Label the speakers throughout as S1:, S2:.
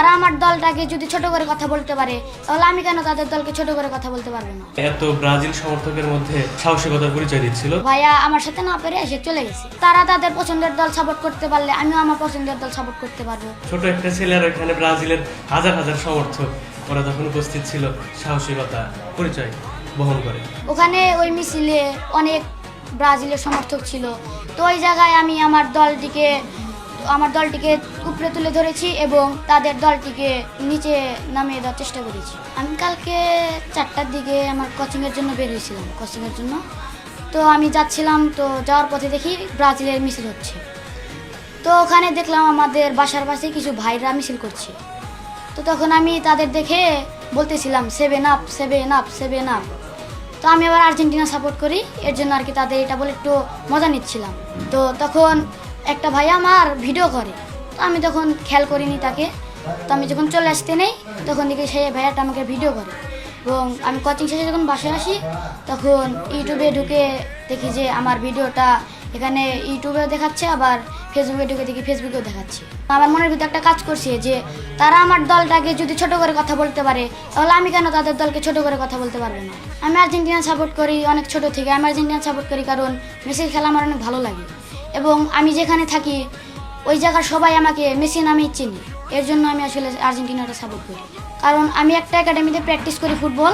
S1: তারা আমার দলটাকে যদি ছোট করে কথা বলতে পারে তাহলে আমি কেন তাদের দলকে ছোট করে কথা বলতে পারবো না।
S2: এত ব্রাজিল সমর্থকের মধ্যে সাহসিকতার পরিচয় দিচ্ছিল।
S1: ভাইয়া আমার সাথে না পেরে এসে চলে গেছে। তারা তাদের পছন্দের দল সাপোর্ট করতে পারলে আমিও আমার পছন্দের দল সাপোর্ট করতে পারবো।
S2: ছোট একটা ছেলে আর এখানে ব্রাজিলের হাজার হাজার সমর্থক ওরা তখন উপস্থিত ছিল, সাহসিকতা পরিচয় বহন করে।
S1: ওখানে ওই মিছিলে অনেক ব্রাজিলের সমর্থক ছিল, তো ওই জায়গায় আমি আমার দলটিকে উপরে তুলে ধরেছি এবং তাদের দলটিকে নিচে নামিয়ে দেওয়ার চেষ্টা করেছি। আমি কালকে 4টার দিকে আমার কোচিংয়ের জন্য বের হয়েছিলাম, কোচিংয়ের জন্য। তো আমি যাচ্ছিলাম, তো যাওয়ার পথে দেখি ব্রাজিলের মিছিল হচ্ছে। তো ওখানে দেখলাম আমাদের বাসার পাশে কিছু ভাইরা মিছিল করছে। তো তখন আমি তাদের দেখে বলতেছিলাম 7 আপ 7 আপ 7 আপ। তো আমি আবার আর্জেন্টিনা সাপোর্ট করি, এর জন্য আর কি তাদের এটা বলে একটু মজা নিচ্ছিলাম। তো তখন একটা ভাই আমার ভিডিও করে, তো আমি তখন খেয়াল করিনি তাকে। তো আমি যখন চলে আসতে নেই তখন দেখি সেই ভাইয়াটা আমাকে ভিডিও করে, এবং আমি কোচিং শেষে যখন বাসায় আসি তখন ইউটিউবে ঢুকে দেখি যে আমার ভিডিওটা এখানে ইউটিউবেও দেখাচ্ছে, আবার ফেসবুকে ঢুকে দেখি ফেসবুকেও দেখাচ্ছে। আমার মনের ভিতরে একটা কাজ করছে যে তারা আমার দলটাকে যদি ছোট করে কথা বলতে পারে তাহলে আমি কেন তাদের দলকে ছোট করে কথা বলতে পারবো না। আমি আর্জেন্টিনা সাপোর্ট করি অনেক ছোট থেকে। আমি আর্জেন্টিনা সাপোর্ট করি কারণ মেসির খেলা আমার অনেক ভালো লাগে, এবং আমি যেখানে থাকি ওই জায়গার সবাই আমাকে মেসি নামেই চিনি। এর জন্য আমি আসলে আর্জেন্টিনাটা সাপোর্ট করি, কারণ আমি একটা একাডেমিতে প্র্যাকটিস করি ফুটবল,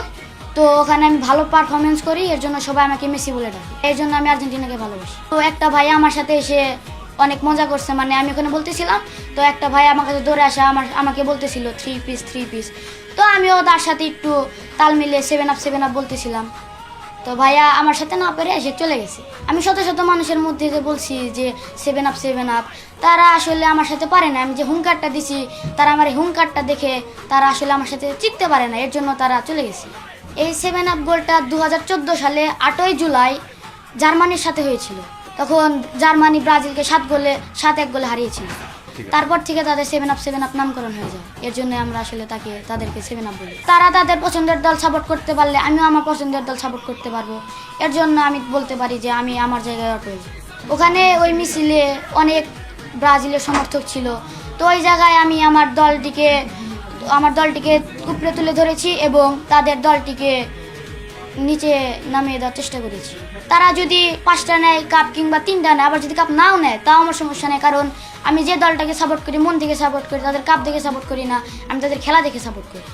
S1: তো ওখানে আমি ভালো পারফরমেন্স করি, এর জন্য সবাই আমাকে মেসি বলে ডাকে। এর জন্য আমি আর্জেন্টিনাকে ভালোবাসি। তো একটা ভাই আমার সাথে এসে অনেক মজা করছে, মানে আমি ওখানে বলতেছিলাম, তো একটা ভাই আমার কাছে দৌড়ে আসা আমাকে বলতেছিল 3 পিস। তো আমিও তার সাথে একটু তাল মিলে 7 আপ বলতেছিলাম। তো ভাইয়া আমার সাথে না পেরে এসে চলে গেছে। আমি শত শত মানুষের মধ্যে যে বলছি যে 7 আপ, তারা আসলে আমার সাথে পারে না। আমি যে হুঙ্কারটা দিছি, তারা আমার এই হুঙ্কারটা দেখে তারা আসলে আমার সাথে চিনতে পারে না, এর জন্য তারা চলে গেছে। এই 7 আপ গোলটা 2014 সালে 8ই জুলাই জার্মানির সাথে হয়েছিল। তখন জার্মানি ব্রাজিলকে 7-1 গোলে হারিয়েছিল। তারপর থেকে তাদের 7 আপ নামকরণ হয়ে যায়। এর জন্য আমরা আসলে তাদেরকে 7 আপ বলি। তারা তাদের পছন্দের দল সাপোর্ট করতে পারলে আমিও আমার পছন্দের দল সাপোর্ট করতে পারবো। এর জন্য আমি বলতে পারি যে আমি আমার জায়গায় অটল। ওখানে ওই মিছিলে অনেক ব্রাজিলের সমর্থক ছিল, তো ওই জায়গায় আমি আমার দলটিকে উপরে তুলে ধরেছি এবং তাদের দলটিকে নিচে নামিয়ে দেওয়ার চেষ্টা করেছি। তারা যদি 5টা নেয় কাপ, কিংবা 3টা নেয়, আবার যদি কাপ নাও নেয় তাও আমার সমস্যা নেই, কারণ আমি যে দলটাকে সাপোর্ট করি মন থেকে সাপোর্ট করি, তাদের কাপ দেখে সাপোর্ট করি না, আমি তাদের খেলা দেখে সাপোর্ট করি।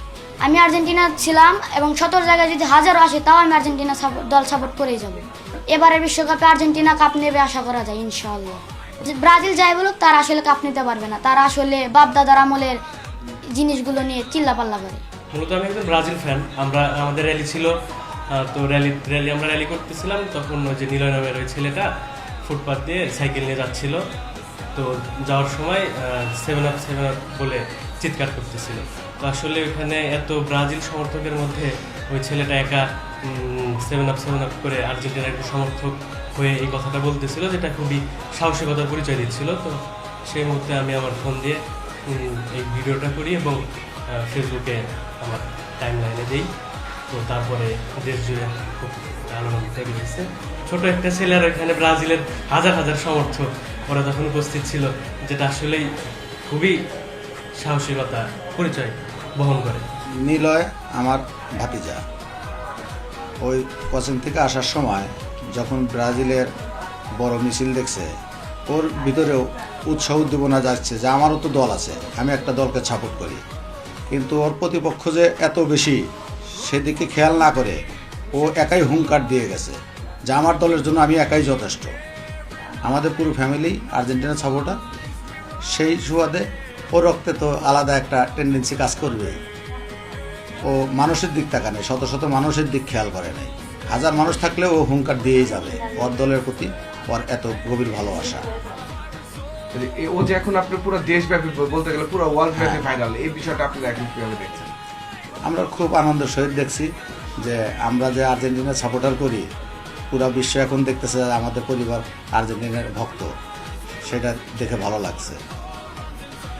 S1: আমি আর্জেন্টিনা ছিলাম, এবং 17 জায়গায় যদি 1000 আসে তাও আমি আর্জেন্টিনা দল সাপোর্ট করেই যাব। এবারের বিশ্বকাপে আর্জেন্টিনা কাপ নেবে আশা করা যায় ইনশাআল্লাহ। ব্রাজিল যাই বলুক, তারা আসলে কাপ নিতে পারবে না। তারা আসলে বাপ দাদার আমলের জিনিসগুলো নিয়ে চিল্লাপাল্লা করে।
S2: মূলত আমি একজন ব্রাজিল ফ্যান। আমাদের র্যালি ছিল, তো আমরা র্যালি করতেছিলাম, তখন ওই যে নিলয় নামের ওই ছেলেটা ফুটপাথ দিয়ে সাইকেল নিয়ে যাচ্ছিল। তো যাওয়ার সময় 7 আপ বলে চিৎকার করতেছিল। তো আসলে ওখানে এত ব্রাজিল সমর্থকের মধ্যে ওই ছেলেটা একা 7 আপ করে আর্জেন্টিনার একটা সমর্থক হয়ে এই কথাটা বলতেছিল, যেটা খুবই সাহসিকতার পরিচয় দিচ্ছিল। তো সেই মুহূর্তে আমি আমার ফোন দিয়ে এই ভিডিওটা করি এবং ফেসবুকে আমার টাইম লাইনে দিই। তো তারপরে দেশ জুড়ে খুব আলোড়ন তৈরি হয়েছে। ছোট একটা ছেলে আর এখানে ব্রাজিলের হাজার হাজার সমর্থক ওরা তখন উপস্থিত ছিল, যেটা আসলেই খুবই সাহসিকতা পরিচয় বহন করে।
S3: নিলয় আমার ভাতিজা। ওই কোচিং থেকে আসার সময় যখন ব্রাজিলের বড় মিছিল দেখছে, ওর ভিতরেও উৎসাহ উদ্দীপনা যাচ্ছে যে আমারও তো দল আছে, আমি একটা দলকে সাপোর্ট করি। কিন্তু ওর প্রতিপক্ষ যে এত বেশি, সেদিকে খেয়াল না করে ও একাই হুঙ্কার দিয়ে গেছে যে আমার দলের জন্য আমি একাই যথেষ্ট। আমাদের পুরো ফ্যামিলি আর্জেন্টিনা সাপোর্টার, সেই সুবাদে ও রক্তে তো আলাদা একটা টেন্ডেন্সি কাজ করবেই। ও মানুষের দিক তাকানে, শত শত মানুষের দিক খেয়াল করে নাই। হাজার মানুষ থাকলেও ও হুঙ্কার দিয়েই যাবে। ওর দলের প্রতি ওর এত গভীর ভালোবাসা।
S4: ও যে এখন আপনি পুরো দেশব্যাপী, বলতে গেলে পুরো ওয়ার্ল্ড ব্যাপী ভাইরাল, এই বিষয়টা আপনি এখন কিভাবে দেখছেন?
S3: আমরা খুব আনন্দের সহিত দেখছি যে আমরা যে আর্জেন্টিনার সাপোর্টার করি, পুরো বিশ্ব এখন দেখতেছে আমাদের পরিবার আর্জেন্টিনার ভক্ত। সেটা দেখে ভালো লাগছে,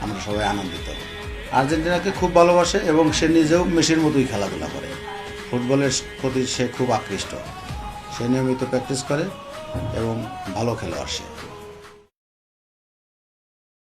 S3: আমরা সবাই আনন্দিত। আর্জেন্টিনাকে খুব ভালোবাসে এবং সে নিজেও মেসির মতোই খেলাধুলা করে। ফুটবলের প্রতি সে খুব আকৃষ্ট। সে নিয়মিত প্র্যাকটিস করে এবং ভালো খেলোয়াড় সে।